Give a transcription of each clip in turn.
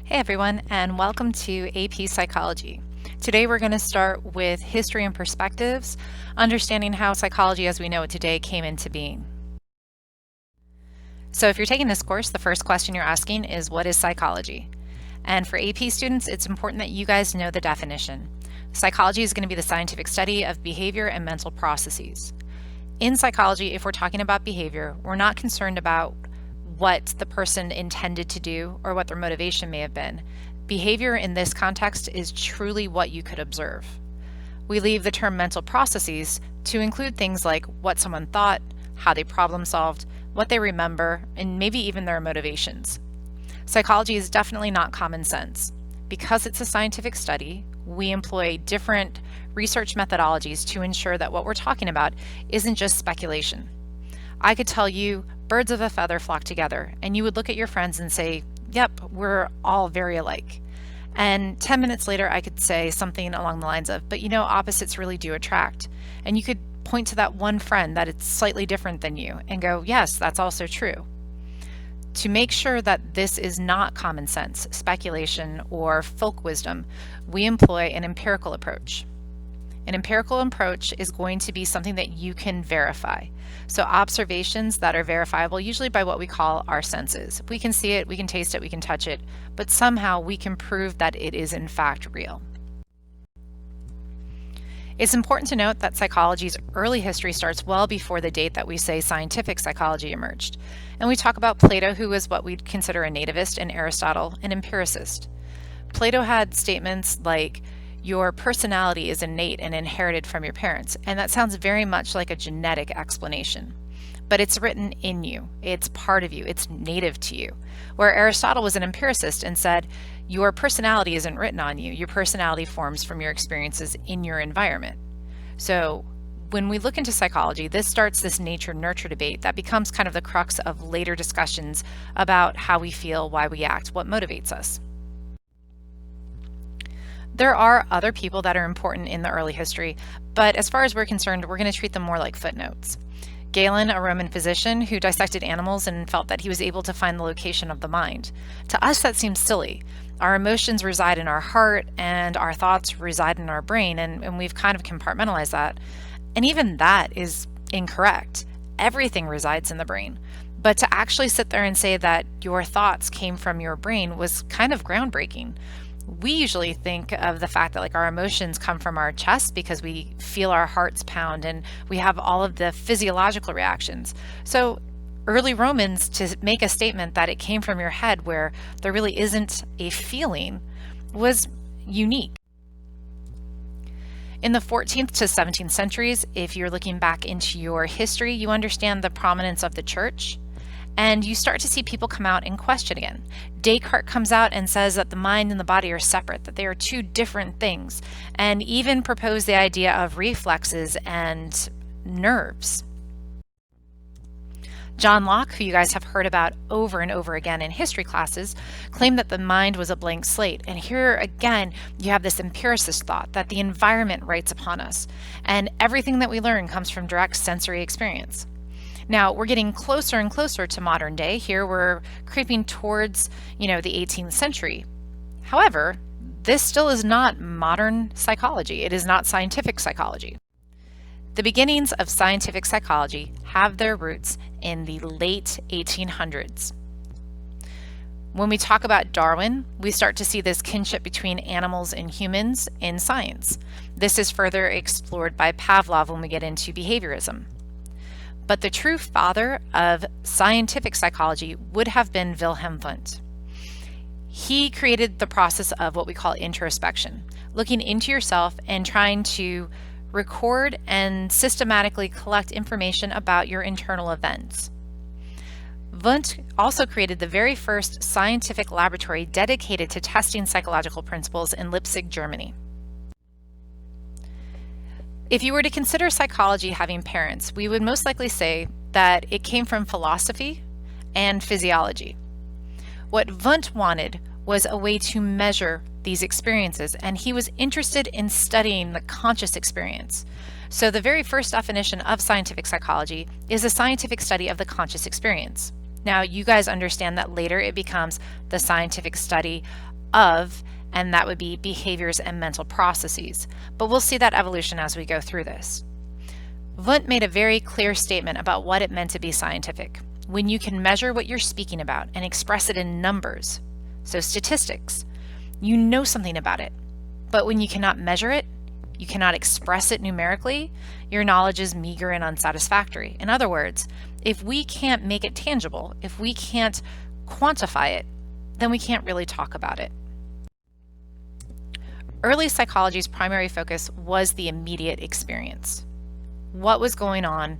Hey everyone, and welcome to AP Psychology. Today we're going to start with history and perspectives, understanding how psychology as we know it today came into being. So if you're taking this course, the first question you're asking is, what is psychology? And for AP students, it's important that you guys know the definition. Psychology is going to be the scientific study of behavior and mental processes. In psychology, if we're talking about behavior, we're not concerned about what the person intended to do or what their motivation may have been. Behavior in this context is truly what you could observe. We leave the term mental processes to include things like what someone thought, how they problem solved, what they remember, and maybe even their motivations. Psychology is definitely not common sense. Because it's a scientific study, we employ different research methodologies to ensure that what we're talking about isn't just speculation. I could tell you birds of a feather flock together, and you would look at your friends and say, yep, we're all very alike. And 10 minutes later, I could say something along the lines of, but you know, opposites really do attract. And you could point to that one friend that it's slightly different than you and go, yes, that's also true. To make sure that this is not common sense, speculation, or folk wisdom, we employ an empirical approach. An empirical approach is going to be something that you can verify. So observations that are verifiable, usually by what we call our senses. We can see it, we can taste it, we can touch it, but somehow we can prove that it is in fact real. It's important to note that psychology's early history starts well before the date that we say scientific psychology emerged. And we talk about Plato, who was what we'd consider a nativist, and Aristotle, an empiricist. Plato had statements like, your personality is innate and inherited from your parents, and that sounds very much like a genetic explanation. But it's written in you, it's part of you, it's native to you. Where Aristotle was an empiricist and said, your personality isn't written on you, your personality forms from your experiences in your environment. So when we look into psychology, this starts this nature-nurture debate that becomes kind of the crux of later discussions about how we feel, why we act, what motivates us. There are other people that are important in the early history, but as far as we're concerned, we're going to treat them more like footnotes. Galen, a Roman physician who dissected animals and felt that he was able to find the location of the mind. To us, that seems silly. Our emotions reside in our heart and our thoughts reside in our brain, and we've kind of compartmentalized that. And even that is incorrect. Everything resides in the brain. But to actually sit there and say that your thoughts came from your brain was kind of groundbreaking. We usually think of the fact that like our emotions come from our chest because we feel our hearts pound and we have all of the physiological reactions. So early Romans, to make a statement that it came from your head where there really isn't a feeling, was unique. In the 14th to 17th centuries, if you're looking back into your history, you understand the prominence of the church. And you start to see people come out and question again. Descartes comes out and says that the mind and the body are separate, that they are two different things, and even proposed the idea of reflexes and nerves. John Locke, who you guys have heard about over and over again in history classes, claimed that the mind was a blank slate. And here again, you have this empiricist thought that the environment writes upon us, and everything that we learn comes from direct sensory experience. Now, we're getting closer and closer to modern day. Here we're creeping towards, the 18th century. However, this still is not modern psychology. It is not scientific psychology. The beginnings of scientific psychology have their roots in the late 1800s. When we talk about Darwin, we start to see this kinship between animals and humans in science. This is further explored by Pavlov when we get into behaviorism. But the true father of scientific psychology would have been Wilhelm Wundt. He created the process of what we call introspection, looking into yourself and trying to record and systematically collect information about your internal events. Wundt also created the very first scientific laboratory dedicated to testing psychological principles in Leipzig, Germany. If you were to consider psychology having parents, we would most likely say that it came from philosophy and physiology. What Wundt wanted was a way to measure these experiences, and he was interested in studying the conscious experience. So the very first definition of scientific psychology is a scientific study of the conscious experience. Now, you guys understand that later it becomes the scientific study of, and that would be behaviors and mental processes. But we'll see that evolution as we go through this. Wundt made a very clear statement about what it meant to be scientific. When you can measure what you're speaking about and express it in numbers, so statistics, you know something about it. But when you cannot measure it, you cannot express it numerically, your knowledge is meager and unsatisfactory. In other words, if we can't make it tangible, if we can't quantify it, then we can't really talk about it. Early psychology's primary focus was the immediate experience. What was going on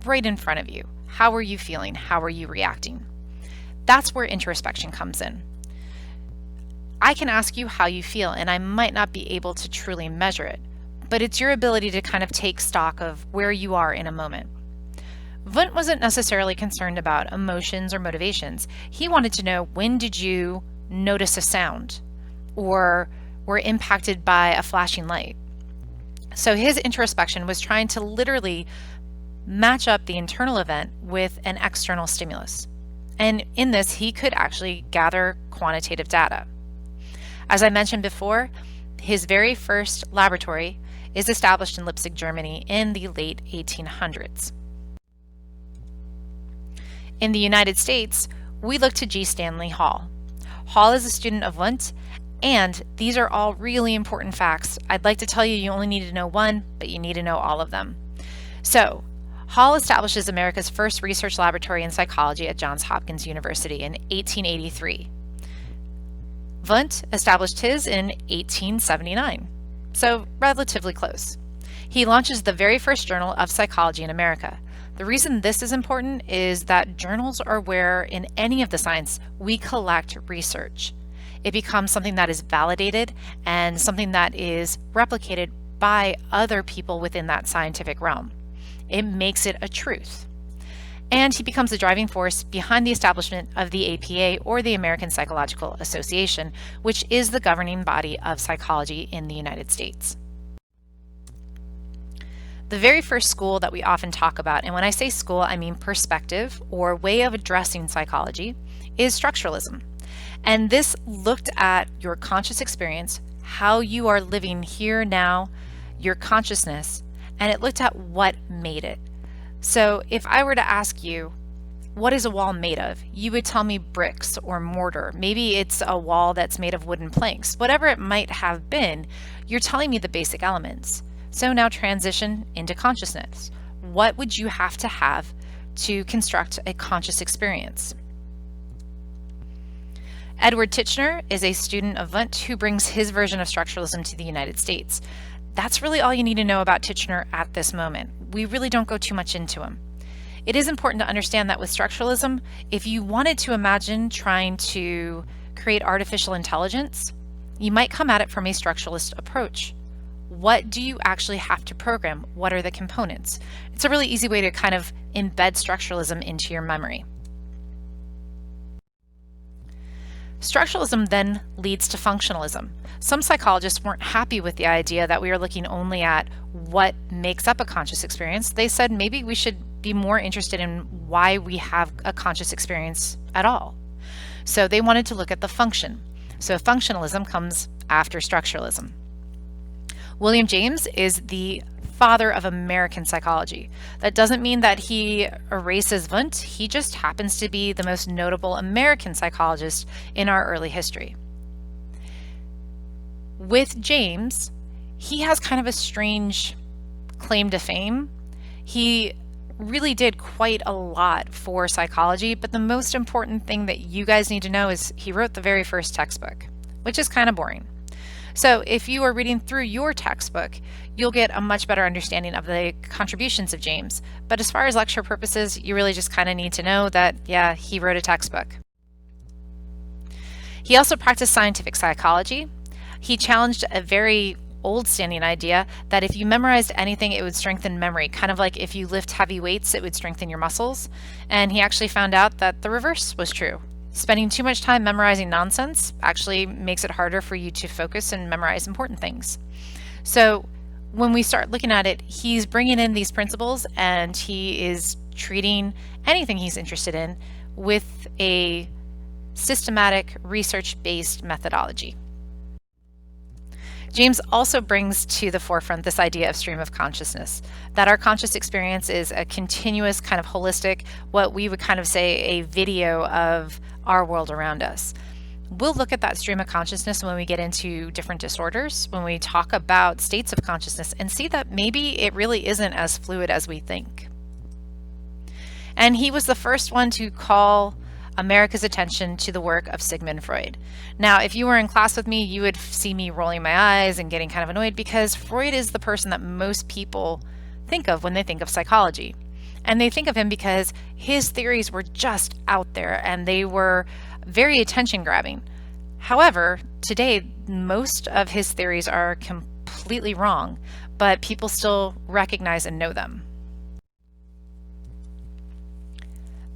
right in front of you? How were you feeling? How were you reacting? That's where introspection comes in. I can ask you how you feel, and I might not be able to truly measure it, but it's your ability to kind of take stock of where you are in a moment. Wundt wasn't necessarily concerned about emotions or motivations. He wanted to know, when did you notice a sound or were impacted by a flashing light? So his introspection was trying to literally match up the internal event with an external stimulus. And in this, he could actually gather quantitative data. As I mentioned before, his very first laboratory is established in Leipzig, Germany in the late 1800s. In the United States, we look to G. Stanley Hall. Hall is a student of Wundt, and these are all really important facts. I'd like to tell you, you only need to know one, but you need to know all of them. So, Hall establishes America's first research laboratory in psychology at Johns Hopkins University in 1883. Wundt established his in 1879, so relatively close. He launches the very first journal of psychology in America. The reason this is important is that journals are where, in any of the science, we collect research. It becomes something that is validated and something that is replicated by other people within that scientific realm. It makes it a truth. And he becomes the driving force behind the establishment of the APA, or the American Psychological Association, which is the governing body of psychology in the United States. The very first school that we often talk about, and when I say school, I mean perspective or way of addressing psychology, is structuralism. And this looked at your conscious experience, how you are living here now, your consciousness, and it looked at what made it. So if I were to ask you, what is a wall made of? You would tell me bricks or mortar. Maybe it's a wall that's made of wooden planks. Whatever it might have been, you're telling me the basic elements. So now transition into consciousness. What would you have to construct a conscious experience? Edward Titchener is a student of Wundt who brings his version of structuralism to the United States. That's really all you need to know about Titchener at this moment. We really don't go too much into him. It is important to understand that with structuralism, if you wanted to imagine trying to create artificial intelligence, you might come at it from a structuralist approach. What do you actually have to program? What are the components? It's a really easy way to kind of embed structuralism into your memory. Structuralism then leads to functionalism. Some psychologists weren't happy with the idea that we are looking only at what makes up a conscious experience. They said maybe we should be more interested in why we have a conscious experience at all. So they wanted to look at the function. So functionalism comes after structuralism. William James is the father of American psychology. That doesn't mean that he erases Wundt. He just happens to be the most notable American psychologist in our early history. With James, he has kind of a strange claim to fame. He really did quite a lot for psychology, but the most important thing that you guys need to know is he wrote the very first textbook, which is kind of boring. So if you are reading through your textbook, you'll get a much better understanding of the contributions of James. But as far as lecture purposes, you really just kind of need to know that, yeah, he wrote a textbook. He also practiced scientific psychology. He challenged a very old standing idea that if you memorized anything, it would strengthen memory, kind of like if you lift heavy weights, it would strengthen your muscles. And he actually found out that the reverse was true. Spending too much time memorizing nonsense actually makes it harder for you to focus and memorize important things. So when we start looking at it, he's bringing in these principles and he is treating anything he's interested in with a systematic, research-based methodology. James also brings to the forefront this idea of stream of consciousness, that our conscious experience is a continuous kind of holistic, what we would kind of say a video of our world around us. We'll look at that stream of consciousness when we get into different disorders, when we talk about states of consciousness, and see that maybe it really isn't as fluid as we think. And he was the first one to call America's attention to the work of Sigmund Freud. Now, if you were in class with me, you would see me rolling my eyes and getting kind of annoyed because Freud is the person that most people think of when they think of psychology. And they think of him because his theories were just out there and they were very attention grabbing. However, today, most of his theories are completely wrong, but people still recognize and know them.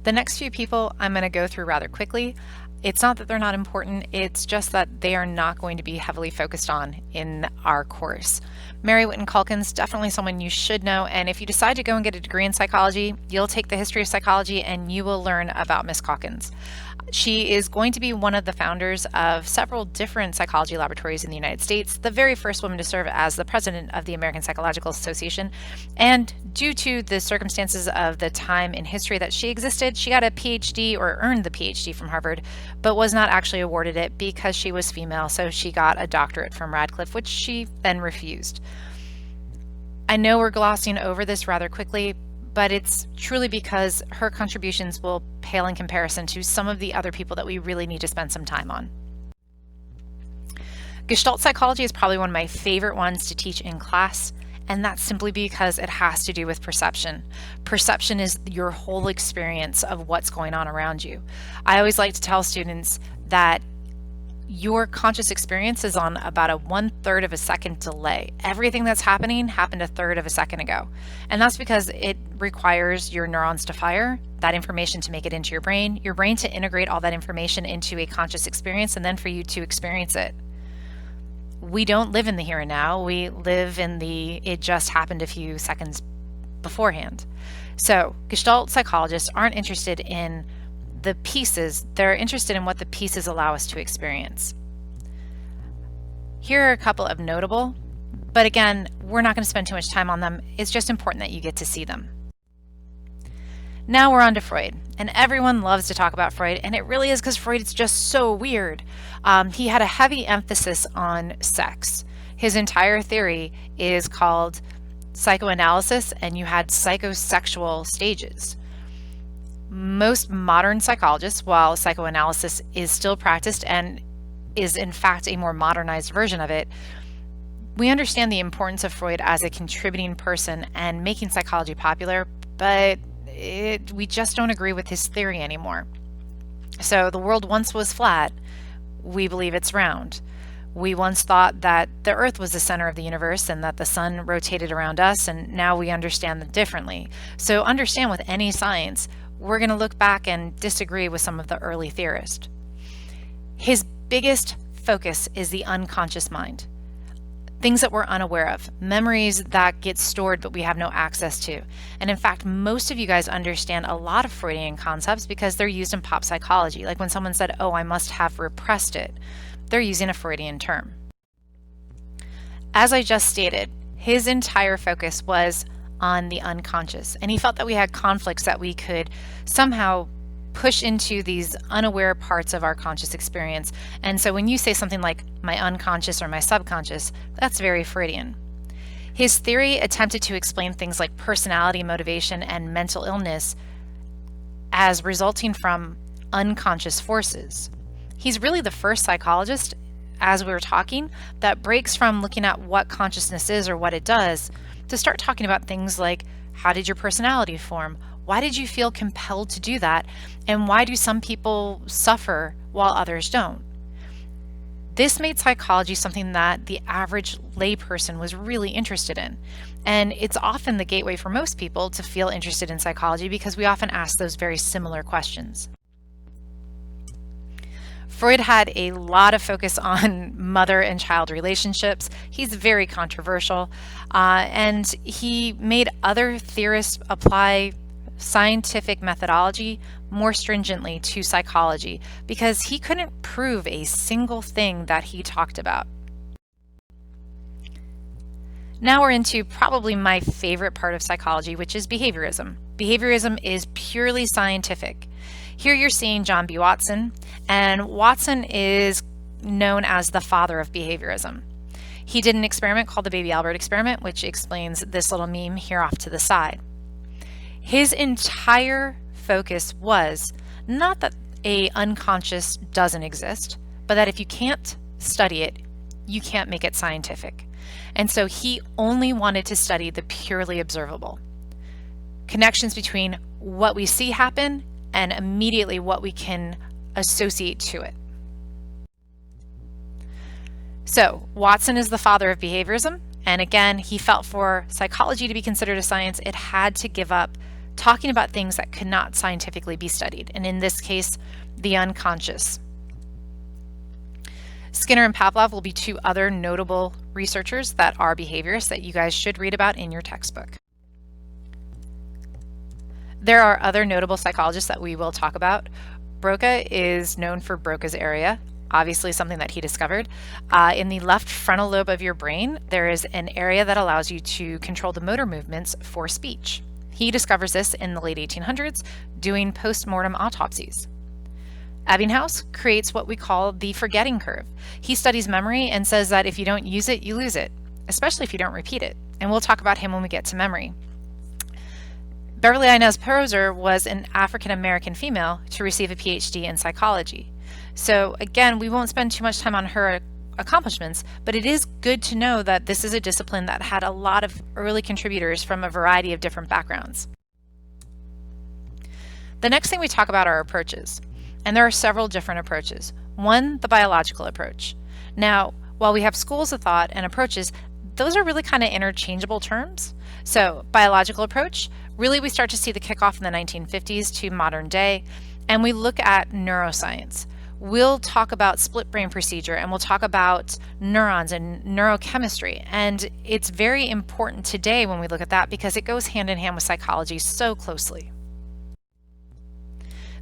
The next few people I'm going to go through rather quickly. It's not that they're not important, it's just that they are not going to be heavily focused on in our course. Mary Whiton Calkins, definitely someone you should know, and if you decide to go and get a degree in psychology, you'll take the history of psychology and you will learn about Miss Calkins. She is going to be one of the founders of several different psychology laboratories in the United States, the very first woman to serve as the president of the American Psychological Association, and due to the circumstances of the time in history that she existed, she got a PhD or earned the PhD from Harvard, but was not actually awarded it because she was female, so she got a doctorate from Radcliffe, which she then refused. I know we're glossing over this rather quickly, but it's truly because her contributions will pale in comparison to some of the other people that we really need to spend some time on. Gestalt psychology is probably one of my favorite ones to teach in class, and that's simply because it has to do with perception. Perception is your whole experience of what's going on around you. I always like to tell students that your conscious experience is on about a 1/3 of a second delay. Everything that's happening happened a third of a second ago. And that's because it requires your neurons to fire, that information to make it into your brain to integrate all that information into a conscious experience, and then for you to experience it. We don't live in the here and now. We live in the it just happened a few seconds beforehand. So Gestalt psychologists aren't interested in the pieces, they're interested in what the pieces allow us to experience. Here are a couple of notable, but again, we're not going to spend too much time on them. It's just important that you get to see them. Now we're on to Freud, and everyone loves to talk about Freud, and it really is because Freud is just so weird. He had a heavy emphasis on sex. His entire theory is called psychoanalysis, and you had psychosexual stages. Most modern psychologists, while psychoanalysis is still practiced and is in fact a more modernized version of it, we understand the importance of Freud as a contributing person and making psychology popular, but we just don't agree with his theory anymore. So the world once was flat, we believe it's round. We once thought that the Earth was the center of the universe and that the sun rotated around us, and now we understand them differently. So understand, with any science, we're going to look back and disagree with some of the early theorists. His biggest focus is the unconscious mind. Things that we're unaware of, memories that get stored but we have no access to. And in fact, most of you guys understand a lot of Freudian concepts because they're used in pop psychology. Like when someone said, "Oh, I must have repressed it," they're using a Freudian term. As I just stated, his entire focus was on the unconscious, and he felt that we had conflicts that we could somehow push into these unaware parts of our conscious experience. And so when you say something like my unconscious or my subconscious, that's very Freudian. His theory attempted to explain things like personality, motivation, and mental illness as resulting from unconscious forces. He's really the first psychologist, as we were talking, that breaks from looking at what consciousness is or what it does to start talking about things like, how did your personality form? Why did you feel compelled to do that? And why do some people suffer while others don't? This made psychology something that the average layperson was really interested in. And it's often the gateway for most people to feel interested in psychology because we often ask those very similar questions. Freud had a lot of focus on mother and child relationships. He's very controversial, and he made other theorists apply scientific methodology more stringently to psychology because he couldn't prove a single thing that he talked about. Now we're into probably my favorite part of psychology, which is behaviorism. Behaviorism is purely scientific. Here you're seeing John B. Watson, and Watson is known as the father of behaviorism. He did an experiment called the Baby Albert experiment, which explains this little meme here off to the side. His entire focus was not that a unconscious doesn't exist, but that if you can't study it, you can't make it scientific. And so he only wanted to study the purely observable. Connections between what we see happen and immediately what we can associate to it. So Watson is the father of behaviorism. And again, he felt for psychology to be considered a science, it had to give up talking about things that could not scientifically be studied. And in this case, the unconscious. Skinner and Pavlov will be two other notable researchers that are behaviorists that you guys should read about in your textbook. There are other notable psychologists that we will talk about. Broca is known for Broca's area, obviously something that he discovered. In the left frontal lobe of your brain, there is an area that allows you to control the motor movements for speech. He discovers this in the late 1800s, doing post-mortem autopsies. Ebbinghaus creates what we call the forgetting curve. He studies memory and says that if you don't use it, you lose it, especially if you don't repeat it. And we'll talk about him when we get to memory. Beverly Inez Poser was an African-American female to receive a PhD in psychology. So again, we won't spend too much time on her accomplishments, but it is good to know that this is a discipline that had a lot of early contributors from a variety of different backgrounds. The next thing we talk about are approaches. And there are several different approaches. One, the biological approach. Now, while we have schools of thought and approaches, those are really kind of interchangeable terms. So biological approach, really we start to see the kickoff in the 1950s to modern day, and we look at neuroscience. We'll talk about split brain procedure and we'll talk about neurons and neurochemistry. And it's very important today when we look at that because it goes hand in hand with psychology so closely.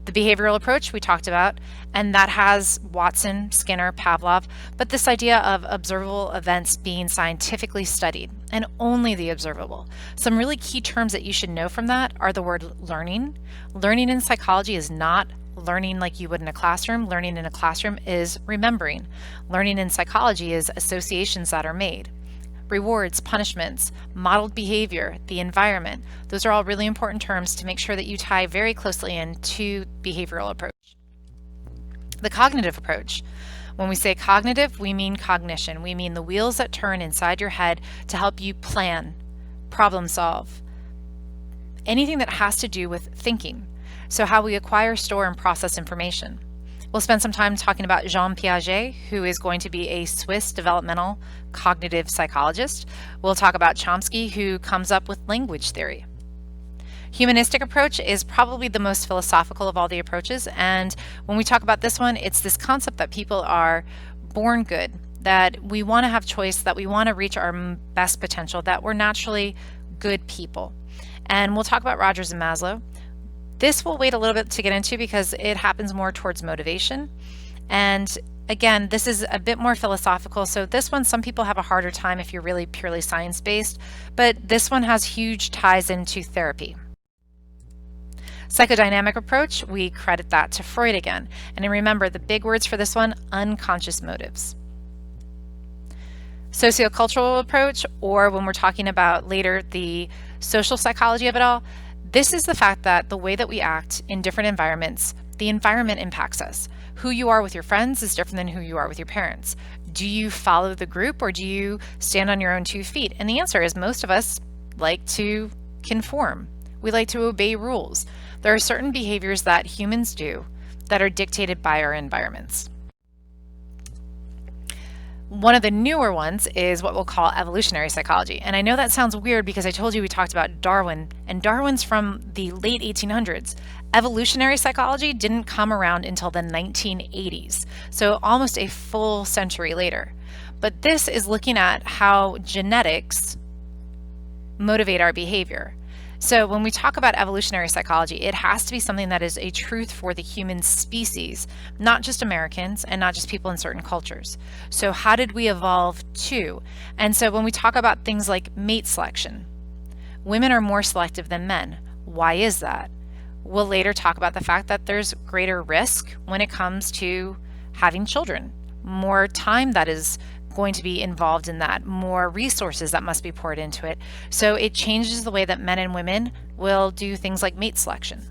The behavioral approach we talked about, and that has Watson, Skinner, Pavlov, but this idea of observable events being scientifically studied, and only the observable. Some really key terms that you should know from that are the word learning. Learning in psychology is not learning like you would in a classroom. Learning in a classroom is remembering. Learning in psychology is associations that are made. Rewards, punishments, modeled behavior, the environment. Those are all really important terms to make sure that you tie very closely into behavioral approach. The cognitive approach. When we say cognitive, we mean cognition. We mean the wheels that turn inside your head to help you plan, problem solve, anything that has to do with thinking. So how we acquire, store, and process information. We'll spend some time talking about Jean Piaget, who is going to be a Swiss developmental cognitive psychologist. We'll talk about Chomsky, who comes up with language theory. Humanistic approach is probably the most philosophical of all the approaches, and when we talk about this one, it's this concept that people are born good, that we want to have choice, that we want to reach our best potential, that we're naturally good people. And we'll talk about Rogers and Maslow. This we'll wait a little bit to get into because it happens more towards motivation. And again, this is a bit more philosophical. So this one, some people have a harder time if you're really purely science-based, but this one has huge ties into therapy. Psychodynamic approach, we credit that to Freud again. And then remember the big words for this one, unconscious motives. Sociocultural approach, or when we're talking about later the social psychology of it all, this is the fact that the way that we act in different environments, the environment impacts us. Who you are with your friends is different than who you are with your parents. Do you follow the group or do you stand on your own 2 feet? And the answer is most of us like to conform. We like to obey rules. There are certain behaviors that humans do that are dictated by our environments. One of the newer ones is what we'll call evolutionary psychology. And I know that sounds weird because I told you we talked about Darwin, and Darwin's from the late 1800s. Evolutionary psychology didn't come around until the 1980s, so almost a full century later. But this is looking at how genetics motivate our behavior. So when we talk about evolutionary psychology, it has to be something that is a truth for the human species, not just Americans and not just people in certain cultures. So how did we evolve to? And so when we talk about things like mate selection, women are more selective than men. Why is that? We'll later talk about the fact that there's greater risk when it comes to having children, more time that is going to be involved in that, more resources that must be poured into it. So it changes the way that men and women will do things like mate selection.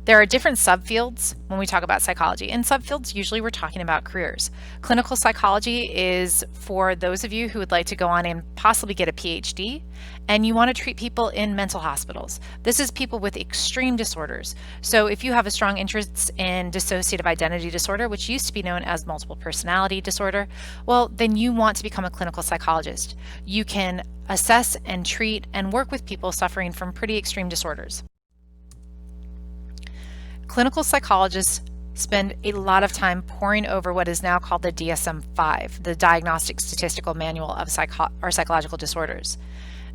There are different subfields when we talk about psychology. In subfields, usually we're talking about careers. Clinical psychology is for those of you who would like to go on and possibly get a PhD, and you want to treat people in mental hospitals. This is people with extreme disorders. So if you have a strong interest in dissociative identity disorder, which used to be known as multiple personality disorder, well, then you want to become a clinical psychologist. You can assess and treat and work with people suffering from pretty extreme disorders. Clinical psychologists spend a lot of time poring over what is now called the DSM-5, the Diagnostic Statistical Manual of Psychological Disorders.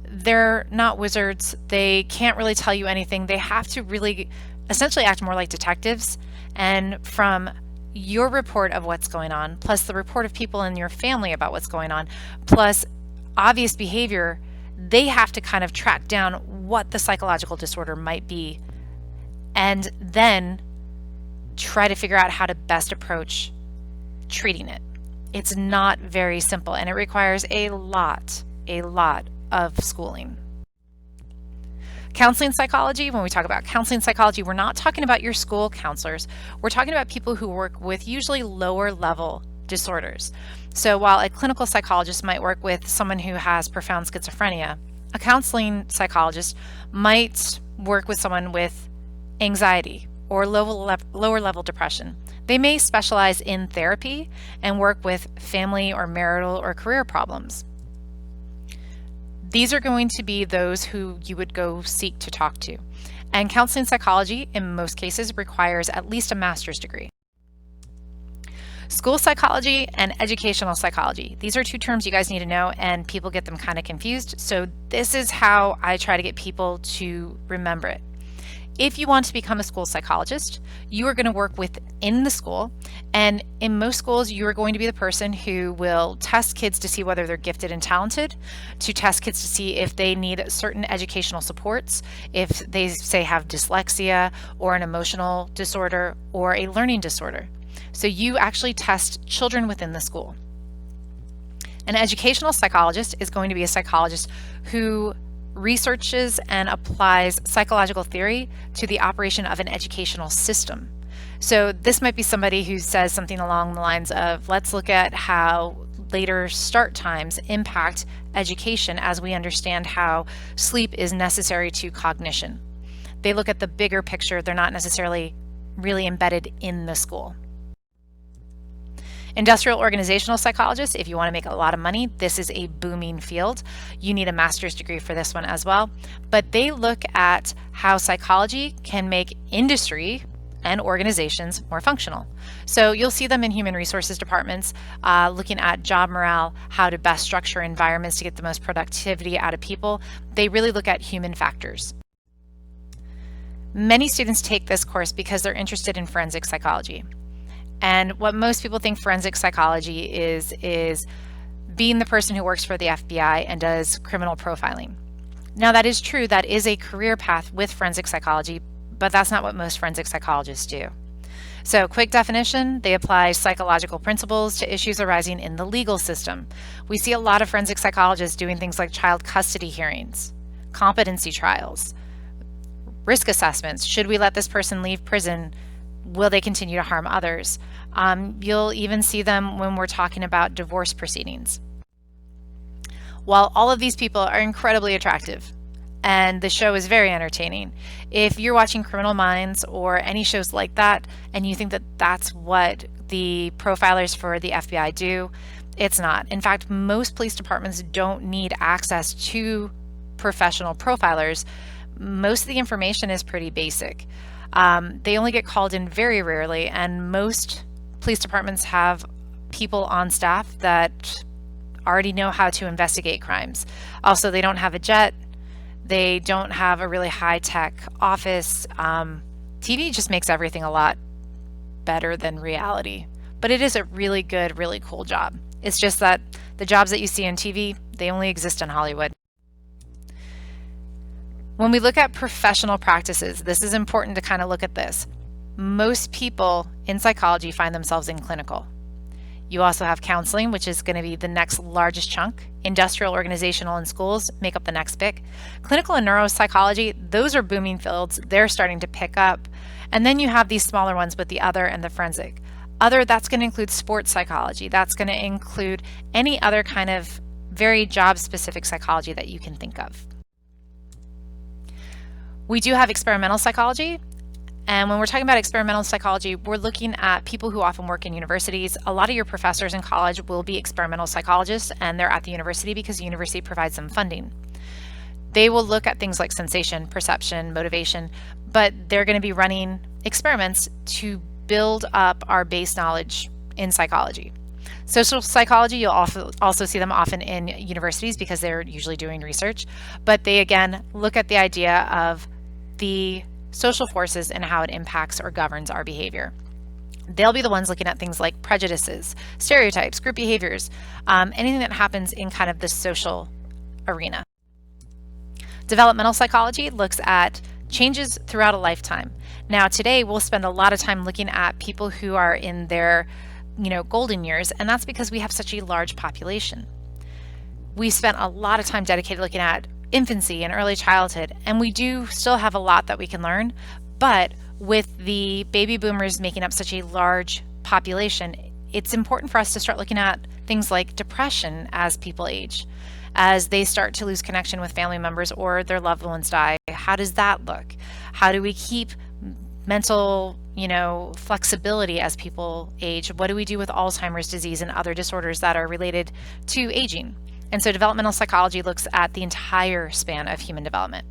They're not wizards. They can't really tell you anything. They have to really essentially act more like detectives. And from your report of what's going on, plus the report of people in your family about what's going on, plus obvious behavior, they have to kind of track down what the psychological disorder might be and then try to figure out how to best approach treating it. It's not very simple, and it requires a lot of schooling. Counseling psychology, when we talk about counseling psychology, we're not talking about your school counselors. We're talking about people who work with usually lower level disorders. So while a clinical psychologist might work with someone who has profound schizophrenia, a counseling psychologist might work with someone with anxiety or lower level depression. They may specialize in therapy and work with family or marital or career problems. These are going to be those who you would go seek to talk to. And counseling psychology, in most cases, requires at least a master's degree. School psychology and educational psychology. These are two terms you guys need to know, and people get them kind of confused. So this is how I try to get people to remember it. If you want to become a school psychologist, you are going to work within the school, and in most schools you are going to be the person who will test kids to see whether they're gifted and talented, to test kids to see if they need certain educational supports, if they say have dyslexia or an emotional disorder or a learning disorder. So you actually test children within the school. An educational psychologist is going to be a psychologist who researches and applies psychological theory to the operation of an educational system. So this might be somebody who says something along the lines of, let's look at how later start times impact education as we understand how sleep is necessary to cognition. They look at the bigger picture. They're not necessarily really embedded in the school. Industrial organizational psychologists, if you want to make a lot of money, this is a booming field. You need a master's degree for this one as well. But they look at how psychology can make industry and organizations more functional. So you'll see them in human resources departments looking at job morale, how to best structure environments to get the most productivity out of people. They really look at human factors. Many students take this course because they're interested in forensic psychology. And what most people think forensic psychology is being the person who works for the FBI and does criminal profiling. Now that is true, that is a career path with forensic psychology, but that's not what most forensic psychologists do. So quick definition, they apply psychological principles to issues arising in the legal system. We see a lot of forensic psychologists doing things like child custody hearings, competency trials, risk assessments. Should we let this person leave prison? Will they continue to harm others? You'll even see them when we're talking about divorce proceedings. While all of these people are incredibly attractive and the show is very entertaining, if you're watching Criminal Minds or any shows like that and you think that that's what the profilers for the FBI do, it's not. In fact, most police departments don't need access to professional profilers. Most of the information is pretty basic. They only get called in very rarely, and most police departments have people on staff that already know how to investigate crimes. Also, they don't have a jet, They don't have a really high-tech office. TV just makes everything a lot better than reality. But it is a really good, really cool job. It's just that the jobs that you see on TV, they only exist in Hollywood. When we look at professional practices, this is important to kind of look at this. Most people in psychology find themselves in clinical. You also have counseling, which is going to be the next largest chunk. Industrial, organizational, and schools make up the next big. Clinical and neuropsychology, those are booming fields. They're starting to pick up. And then you have these smaller ones with the other and the forensic. Other, that's going to include sports psychology. That's going to include any other kind of very job-specific psychology that you can think of. We do have experimental psychology. And when we're talking about experimental psychology, we're looking at people who often work in universities. A lot of your professors in college will be experimental psychologists, and they're at the university because the university provides them funding. They will look at things like sensation, perception, motivation, but they're going to be running experiments to build up our base knowledge in psychology. Social psychology, you'll also see them often in universities because they're usually doing research, but they again look at the idea of the social forces and how it impacts or governs our behavior. They'll be the ones looking at things like prejudices, stereotypes, group behaviors, anything that happens in kind of the social arena. Developmental psychology looks at changes throughout a lifetime. Now today we'll spend a lot of time looking at people who are in their golden years, and that's because we have such a large population. We spent a lot of time dedicated looking at infancy and early childhood, and we do still have a lot that we can learn, but with the baby boomers making up such a large population, it's important for us to start looking at things like depression as people age, as they start to lose connection with family members or their loved ones die. How does that look? How do we keep mental flexibility as people age? What do we do with Alzheimer's disease and other disorders that are related to aging? And so developmental psychology looks at the entire span of human development.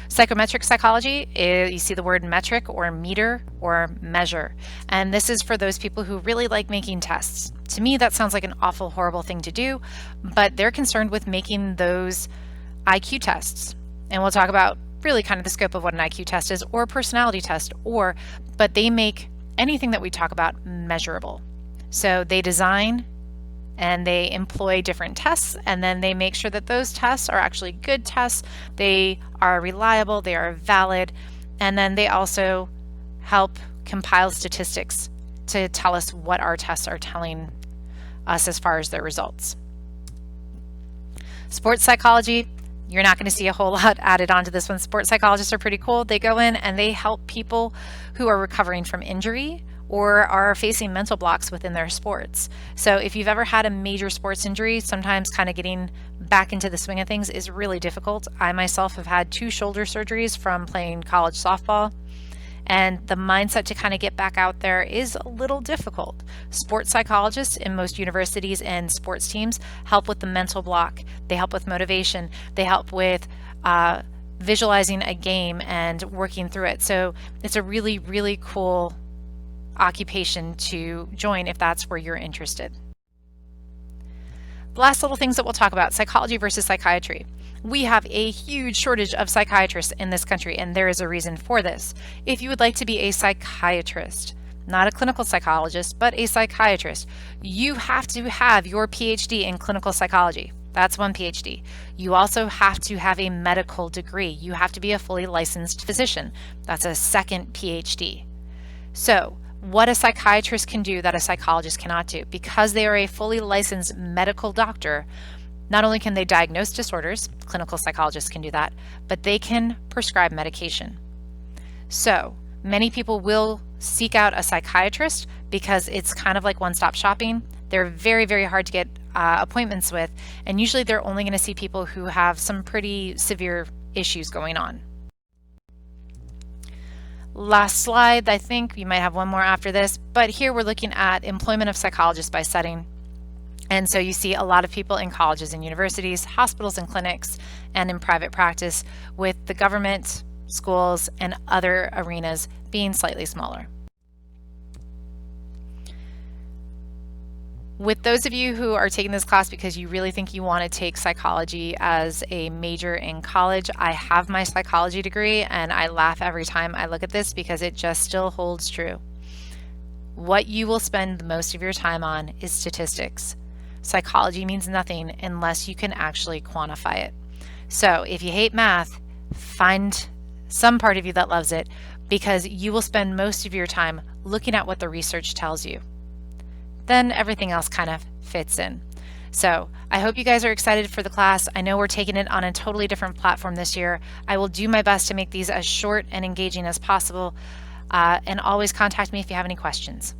Psychometric psychology, you see the word metric or meter or measure. And this is for those people who really like making tests. To me, that sounds like an awful, horrible thing to do, but they're concerned with making those IQ tests. And we'll talk about really kind of the scope of what an IQ test is or a personality test, but they make anything that we talk about measurable. So they design and they employ different tests, and then they make sure that those tests are actually good tests, they are reliable, they are valid, and then they also help compile statistics to tell us what our tests are telling us as far as their results. Sports psychology, you're not going to see a whole lot added onto this one. Sports psychologists are pretty cool. They go in and they help people who are recovering from injury or are facing mental blocks within their sports. So if you've ever had a major sports injury, sometimes kind of getting back into the swing of things is really difficult. I myself have had 2 shoulder surgeries from playing college softball, and the mindset to kind of get back out there is a little difficult. Sports psychologists in most universities and sports teams help with the mental block. They help with motivation. They help with visualizing a game and working through it. So it's a really, really cool occupation to join if that's where you're interested. The last little things that we'll talk about, psychology versus psychiatry. We have a huge shortage of psychiatrists in this country, and there is a reason for this. If you would like to be a psychiatrist, not a clinical psychologist, but a psychiatrist, you have to have your PhD in clinical psychology. That's one PhD. You also have to have a medical degree. You have to be a fully licensed physician. That's a second PhD. So, what a psychiatrist can do that a psychologist cannot do, because they are a fully licensed medical doctor, not only can they diagnose disorders, clinical psychologists can do that, but they can prescribe medication. So many people will seek out a psychiatrist because it's kind of like one-stop shopping. They're very, very hard to get appointments with, and usually they're only going to see people who have some pretty severe issues going on. Last slide, I think you might have one more after this, but here we're looking at employment of psychologists by setting. And so you see a lot of people in colleges and universities, hospitals and clinics, and in private practice, with the government, schools, and other arenas being slightly smaller. With those of you who are taking this class because you really think you want to take psychology as a major in college, I have my psychology degree and I laugh every time I look at this because it just still holds true. What you will spend the most of your time on is statistics. Psychology means nothing unless you can actually quantify it. So if you hate math, find some part of you that loves it, because you will spend most of your time looking at what the research tells you. Then everything else kind of fits in. So I hope you guys are excited for the class. I know we're taking it on a totally different platform this year. I will do my best to make these as short and engaging as possible. And always contact me if you have any questions.